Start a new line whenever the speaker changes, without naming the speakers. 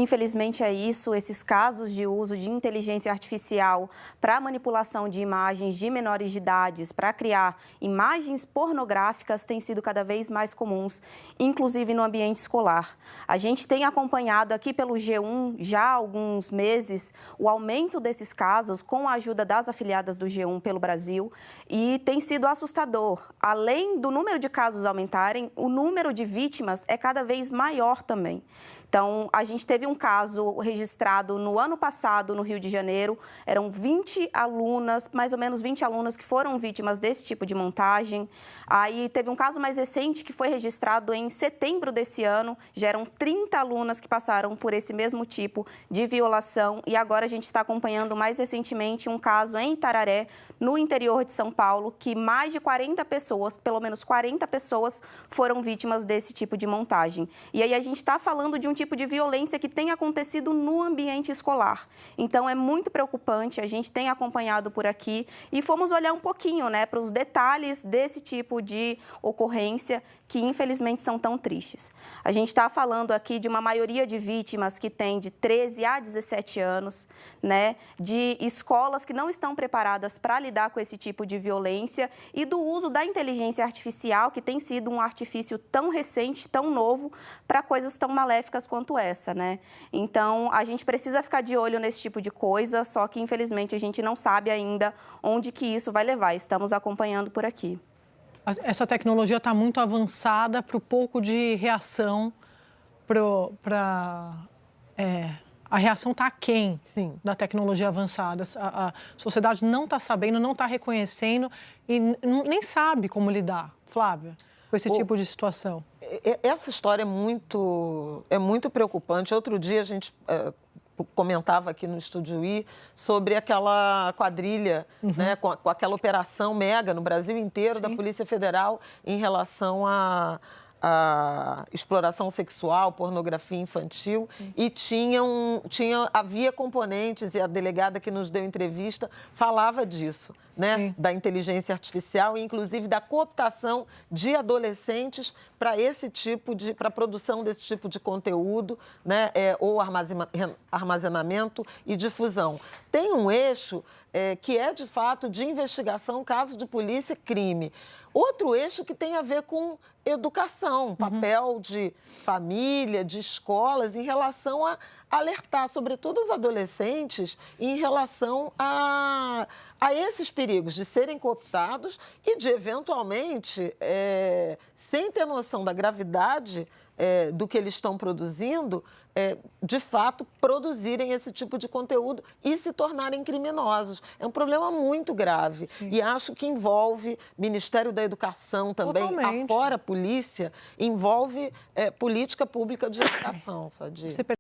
Infelizmente é isso, esses casos de uso de inteligência artificial para manipulação de imagens de menores de idades, para criar imagens pornográficas, têm sido cada vez mais comuns, inclusive no ambiente escolar. A gente tem acompanhado aqui pelo G1 já há alguns meses o aumento desses casos com a ajuda das afiliadas do G1 pelo Brasil e tem sido assustador. Além do número de casos aumentarem, o número de vítimas é cada vez maior também. Então, a gente teve um caso registrado no ano passado no Rio de Janeiro, eram 20 alunas, mais ou menos 20 alunas que foram vítimas desse tipo de montagem. Aí teve um caso mais recente que foi registrado em setembro desse ano, já eram 30 alunas que passaram por esse mesmo tipo de violação e agora a gente está acompanhando mais recentemente um caso em Itararé, no interior de São Paulo, que mais de 40 pessoas, pelo menos 40 pessoas, foram vítimas desse tipo de montagem. E aí a gente está falando de um tipo de violência que tem acontecido no ambiente escolar. Então, é muito preocupante, a gente tem acompanhado por aqui e fomos olhar um pouquinho, né, para os detalhes desse tipo de ocorrência que, infelizmente, são tão tristes. A gente está falando aqui de uma maioria de vítimas que tem de 13 a 17 anos, né, de escolas que não estão preparadas para lidar com esse tipo de violência e do uso da inteligência artificial, que tem sido um artifício tão recente, tão novo, para coisas tão maléficas quanto essa, né? Então, a gente precisa ficar de olho nesse tipo de coisa, só que, infelizmente, a gente não sabe ainda onde que isso vai levar. Estamos acompanhando por aqui.
Essa tecnologia está muito avançada para o pouco de reação, a reação está aquém da tecnologia avançada. A sociedade não está sabendo, não está reconhecendo e nem sabe como lidar, Flávia, com esse tipo de situação.
Essa história é muito preocupante. Outro dia a gente comentava aqui no Estúdio I sobre aquela quadrilha, né, com aquela operação mega no Brasil inteiro da Polícia Federal em relação à exploração sexual, pornografia infantil e havia componentes, e a delegada que nos deu entrevista falava disso, né, da inteligência artificial e inclusive da cooptação de adolescentes para para a produção desse tipo de conteúdo, né, ou armazenamento e difusão. Tem um eixo que é de fato de investigação, caso de polícia, crime. Outro eixo que tem a ver com educação, papel de família, de escolas, em relação a alertar, sobretudo os adolescentes, em relação a esses perigos de serem cooptados e de, eventualmente, sem ter noção da gravidade do que eles estão produzindo, de fato, produzirem esse tipo de conteúdo e se tornarem criminosos. É um problema muito grave e acho que envolve Ministério da Educação também, afora a polícia, envolve política pública de educação, Sadia.